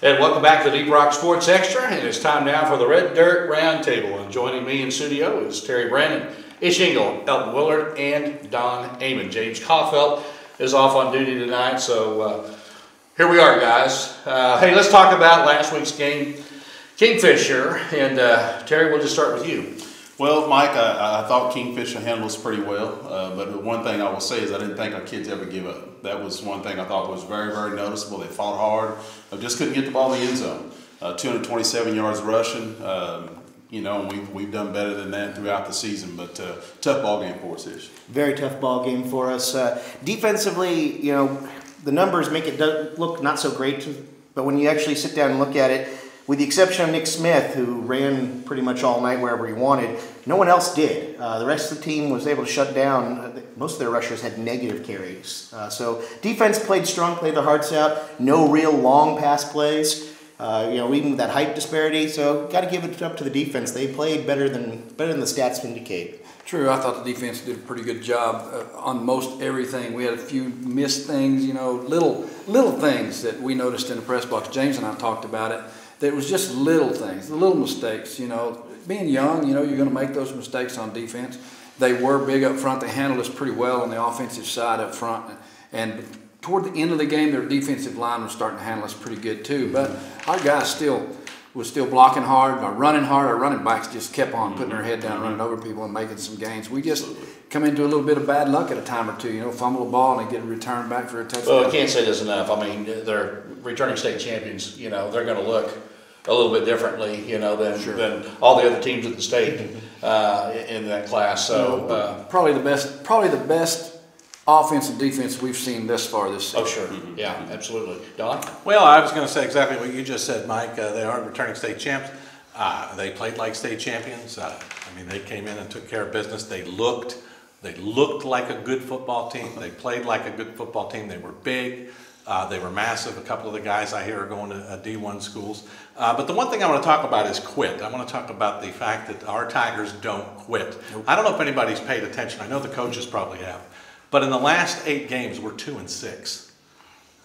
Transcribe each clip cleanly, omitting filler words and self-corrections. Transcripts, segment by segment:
And welcome back to the Deep Rock Sports Extra, and it's time now for the Red Dirt Roundtable. And joining me in studio is Terry Brandon, Ish Engel, Elton Willard, and Don Amon. James Caulfield is off on duty tonight, so here we are, guys. Hey, let's talk about last week's game, Kingfisher, and Terry, we'll just start with you. Well, Mike, I thought Kingfisher handled us pretty well, but one thing I will say is I didn't think our kids ever give up. That was one thing I thought was very, very noticeable. They fought hard. Just couldn't get the ball in the end zone. 227 yards rushing, and we've done better than that throughout the season, but tough ball game for us, Ish. Very tough ball game for us. Defensively, the numbers make it look not so great, but when you actually sit down and look at it, with the exception of Nick Smith, who ran pretty much all night wherever he wanted, no one else did. The rest of the team was able to shut down. Most of their rushers had negative carries. So defense played strong, played their hearts out. No real long pass plays. Even with that height disparity. So got to give it up to the defense. They played better than the stats indicate. True, I thought the defense did a pretty good job on most everything. We had a few missed things, little things that we noticed in the press box. James and I talked about it. That was just little things, little mistakes. Being young, you're going to make those mistakes on defense. They were big up front. They handled us pretty well on the offensive side up front. And toward the end of the game, their defensive line was starting to handle us pretty good too. But our guys was still blocking hard, or running hard. Our running backs just kept on putting their head down, running over people and making some gains. We just come into a little bit of bad luck at a time or two. Fumble a ball and they get a return back for a touchdown. Well, I can't say this enough. I mean, they're returning state champions. They're going to look a little bit differently, than all the other teams in the state in that class. So probably the best offense and defense we've seen thus far this season. Oh, sure. Yeah, absolutely. Don? Well, I was going to say exactly what you just said, Mike. They are returning state champs. They played like state champions. They came in and took care of business. They looked like a good football team. They played like a good football team. They were big. They were massive. A couple of the guys I hear are going to D1 schools. But the one thing I want to talk about is quit. I want to talk about the fact that our Tigers don't quit. Nope. I don't know if anybody's paid attention. I know the coaches probably have. But in the last 8 games, we're 2-6.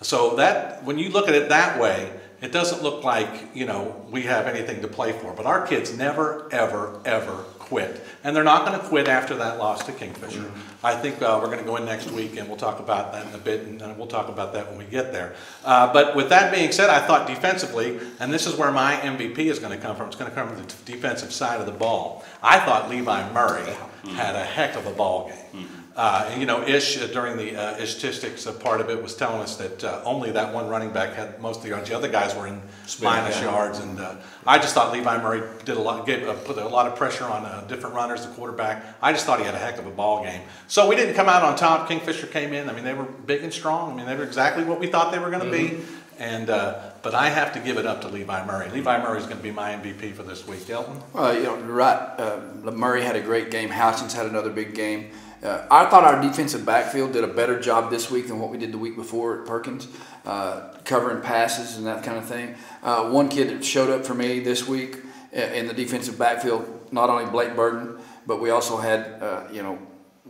So that when you look at it that way, it doesn't look like, we have anything to play for. But our kids never, ever, ever quit. And they're not going to quit after that loss to Kingfisher. Mm-hmm. I think we're going to go in next week and we'll talk about that in a bit, and we'll talk about that when we get there. But with that being said, I thought defensively, and this is where my MVP is going to come from, it's going to come from the defensive side of the ball. I thought Levi Murray had a heck of a ball game. Ish, during the Ish statistics part of it, was telling us that only that one running back had most of the yards. The other guys were in minus yards, and I just thought Levi Murray did put a lot of pressure on different runners, the quarterback. I just thought he had a heck of a ball game. So we didn't come out on top. Kingfisher came in. They were big and strong. They were exactly what we thought they were going to be. And but I have to give it up to Levi Murray. Levi Murray is going to be my MVP for this week. Elton? You're right. Murray had a great game. Houchins had another big game. I thought our defensive backfield did a better job this week than what we did the week before at Perkins, covering passes and that kind of thing. One kid that showed up for me this week in the defensive backfield, not only Blake Burton, but we also had,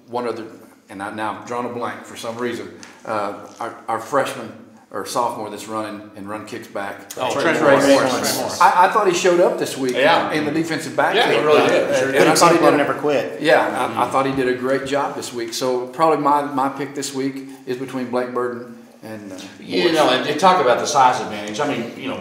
one other, and now I'm drawing a blank for some reason, our freshman or sophomore that's running and run kicks back. Trey Morris. I thought he showed up this week in the defensive backfield. Yeah, he really did. And I thought he never quit. Yeah, I thought he did a great job this week. So probably my pick this week is between Blake Burton and and they talk about the size advantage.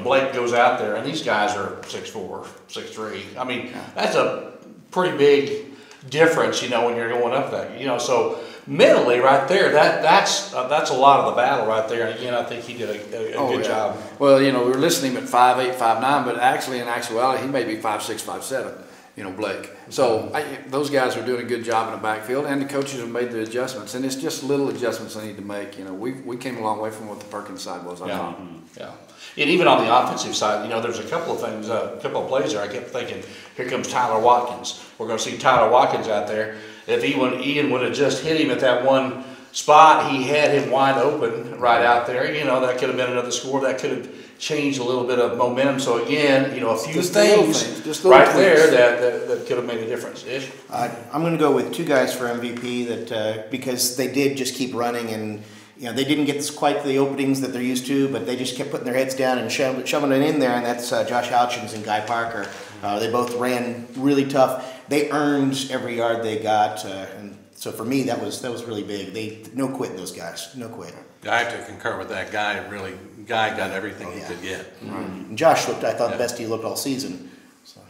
Blake goes out there, and these guys are 6'4", 6'3". That's a pretty big difference, when you're going up that. So mentally, right there, that's a lot of the battle right there. And again, I think he did a good job. Well, we were listening at 5'8", 5'9", but actually, in actuality, he may be 5'6", 5'7". Blake. So those guys are doing a good job in the backfield, and the coaches have made the adjustments. And it's just little adjustments they need to make. We came a long way from what the Perkins side was. I thought. Yeah. And even on the offensive side, there's a couple of things, a couple of plays there. I kept thinking, here comes Tyler Watkins. We're going to see Tyler Watkins out there. If Ian would have just hit him at that one spot, he had him wide open right out there. That could have been another score. That could have changed a little bit of momentum. So again, a few things right there that could have made a difference. I'm going to go with 2 guys for MVP that because they did just keep running and they didn't get quite the openings that they're used to, but they just kept putting their heads down and shoving it in there, and that's Josh Houchins and Guy Parker. They both ran really tough. They earned every yard they got, and so for me, that was really big. No quit, those guys. No quit. I have to concur with that. Guy got everything he could get. Right. And Josh looked, I thought, the best he looked all season. So.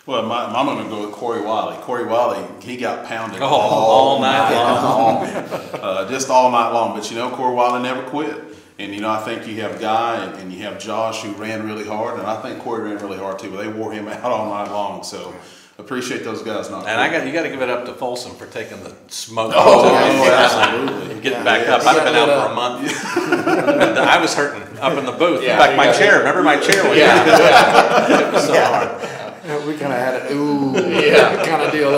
Well, I'm going to go with Corey Wiley. Corey Wiley, he got pounded all night long. Just all night long. But Corey Wiley never quit. And I think you have Guy and you have Josh who ran really hard, and I think Corey ran really hard too. But they wore him out all night long. So appreciate those guys not. And you got to give it up to Folsom for taking the smoke. Absolutely. And getting back up. I've been out for a month. I was hurting up in the booth. In fact, my chair. Remember my chair was it was so hard. We kind of had it, kind of deal.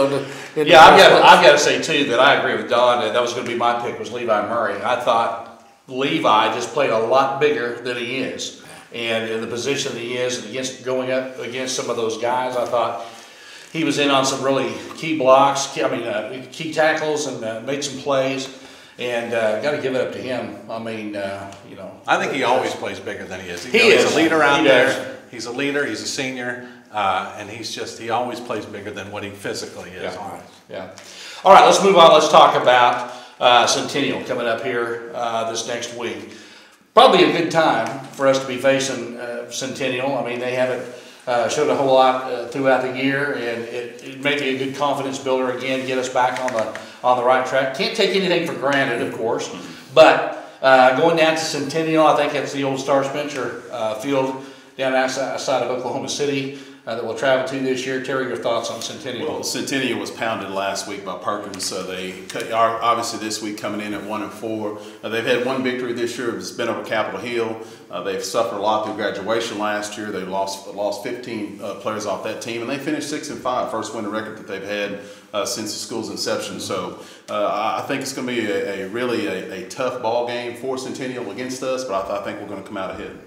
Yeah, I've got to say too that I agree with Don. That was going to be my pick, was Levi Murray. I thought Levi just played a lot bigger than he is, and in the position that he is, and going up against some of those guys, I thought he was in on some really key blocks. Key tackles, and made some plays. And got to give it up to him. I mean, I think he always plays bigger than he is. He's a leader out there. He's a leader. He's a senior. And he always plays bigger than what he physically is. Yeah. All right, let's move on. Let's talk about Centennial coming up here this next week. Probably a good time for us to be facing Centennial. I mean, they haven't showed a whole lot throughout the year, and it may be a good confidence builder again, get us back on the right track. Can't take anything for granted, of course, but going down to Centennial, I think that's the old Star Spencer field down outside of Oklahoma City that we'll travel to this year. Terry, your thoughts on Centennial? Well, Centennial was pounded last week by Perkins, so they are obviously this week coming in at 1-4. They've had one victory this year. It's been over Capitol Hill. They've suffered a lot through graduation last year. They lost 15 players off that team, and they finished 6-5, first winning record that they've had since the school's inception. So I think it's going to be a really tough ball game for Centennial against us, but I think we're going to come out ahead.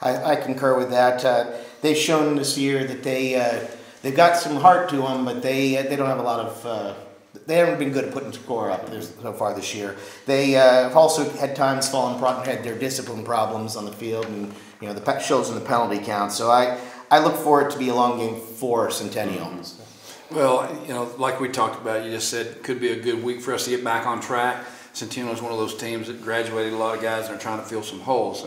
I concur with that. They've shown this year that they've got some heart to them, but they don't have a lot of. They haven't been good at putting score up so far this year. They have also had times had their discipline problems on the field, and the shows in the penalty count. So I look for it to be a long game for Centennial. Well, like we talked about, you just said could be a good week for us to get back on track. Centennial is one of those teams that graduated a lot of guys and are trying to fill some holes.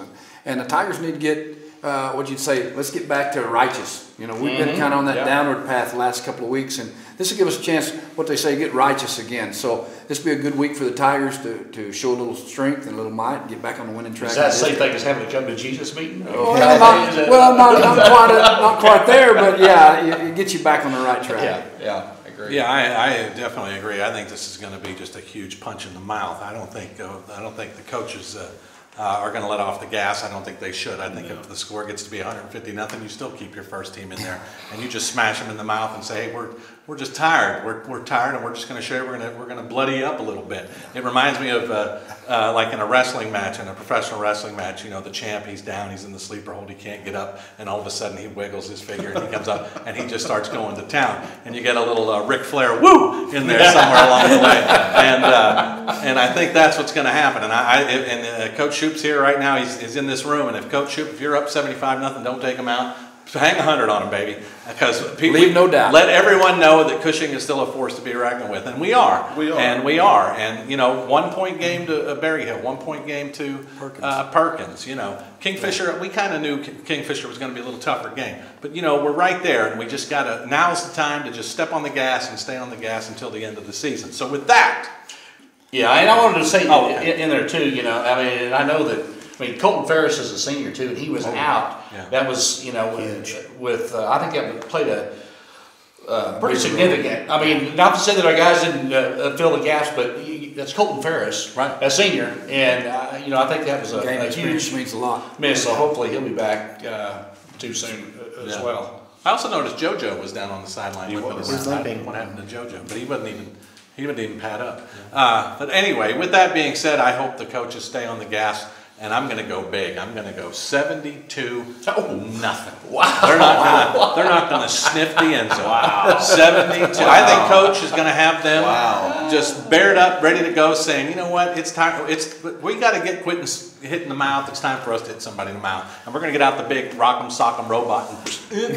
And the Tigers need to get, let's get back to righteous. We've been kind of on that downward path the last couple of weeks, and this will give us a chance, what they say, get righteous again. So this will be a good week for the Tigers to show a little strength and a little might and get back on the winning track. Is that the same thing as having to come to Jesus meeting? Not quite there, but it gets you back on the right track. Yeah. Agree. Yeah, I definitely agree. I think this is going to be just a huge punch in the mouth. I don't think the coaches are going to let off the gas. I don't think they should. I think if the score gets to be 150-0, you still keep your first team in there, and you just smash them in the mouth and say, "Hey, we're just tired. We're tired, and we're just going to show you we're going to bloody you up a little bit." It reminds me of like in a wrestling match, in a professional wrestling match. The champ, he's down, he's in the sleeper hold, he can't get up, and all of a sudden he wiggles his figure and he comes up and he just starts going to town, and you get a little Ric Flair woo in there somewhere along the way, and I think that's what's going to happen. And Coach Shoop's here right now. He's in this room, and if Coach Shoop, if you're up 75-0, don't take him out. Hang 100 on him, baby, because people leave no doubt. Let everyone know that Cushing is still a force to be reckoned with, and we are. And 1 point game to Berryhill, 1 point game to Perkins. Kingfisher. We kind of knew Kingfisher was going to be a little tougher game, but we're right there, and we just got to. Now's the time to just step on the gas and stay on the gas until the end of the season. So with that, and I wanted to say in there too. And I know that. Colton Ferris is a senior too, and he was out. Yeah. That was, with I think that played a pretty significant. Not to say that our guys didn't fill the gaps, but that's Colton Ferris, right, a senior, and I think that was a huge means a lot. miss. So hopefully he'll be back too soon as well. I also noticed JoJo was down on the sideline. What happened to JoJo? But he didn't even pad up. But anyway, with that being said, I hope the coaches stay on the gas. and I'm going to go big. I'm going to go 72-0. Wow. They're not going to sniff the end zone. Wow. 72. I think coach is going to have them just bared up, ready to go, saying, you know what, it's time. We got to get quitting hitting the mouth. It's time for us to hit somebody in the mouth, and we're going to get out the big rock'em sock'em robot and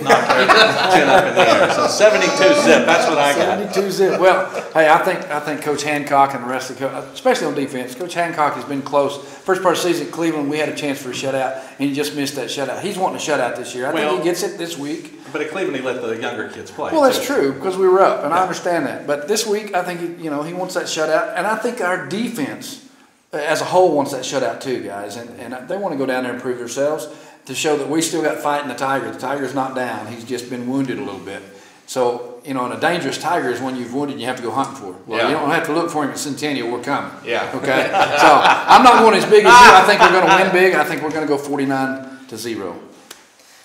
knock their chin up in the air. So 72-zip. That's what I got. 72-zip. Well, hey, I think Coach Hancock and the rest of the especially on defense, Coach Hancock has been close. First part of the season at Cleveland, we had a chance for a shutout, and he just missed that shutout. He's wanting a shutout this year. I think he gets it this week. But at Cleveland, he let the younger kids play. Well, that's true because we were up, and I understand that. But this week, I think he wants that shutout, and I think our defense as a whole wants that shutout too, guys. And they want to go down there and prove themselves to show that we still got fight in the Tiger. The Tiger's not down; he's just been wounded a little bit. So, and a dangerous tiger is one you've wounded and you have to go hunting for. Well, you don't have to look for him at Centennial. We're coming. Yeah. Okay? So, I'm not going as big as you. I think we're going to win big. I think we're going to go 49-0.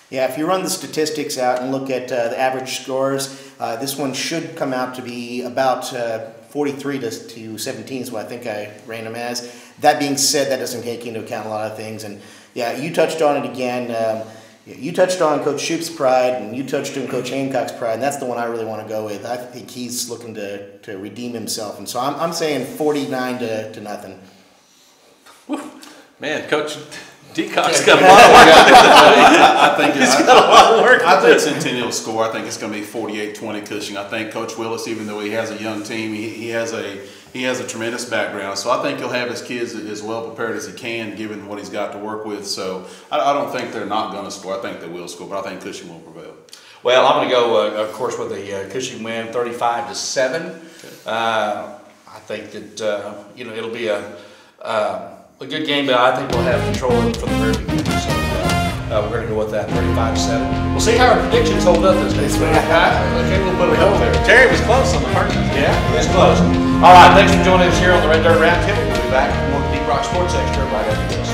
Yeah, if you run the statistics out and look at the average scores, this one should come out to be about 43 to 17 is what I think I ran them as. That being said, that doesn't take into account a lot of things. And, yeah, you touched on it again. You touched on Coach Shoop's pride, and you touched on Coach Hancock's pride, and that's the one I really want to go with. I think he's looking to redeem himself, and so I'm saying 49 to nothing. Man, Coach Deacock's got a lot of work. He's got a lot of work. I think Centennial score. I think it's going to be 48-20 Cushing. I think Coach Willis, even though he has a young team, he has a tremendous background. So I think he'll have his kids as well prepared as he can, given what he's got to work with. So I don't think they're not going to score. I think they will score, but I think Cushing will prevail. Well, I'm going to go, of course, with the Cushing win, 35-7. I think that it'll be a good game, but I think we'll have control of it from the very beginning. So we're going to go with that 35-7. We'll see how our predictions hold up this week. Okay, we'll put it up there. Terry was close on the part. Yeah, he was close. All right, thanks for joining us here on the Red Dirt Roundtable. We'll be back with more Deep Rock Sports Extra right after this.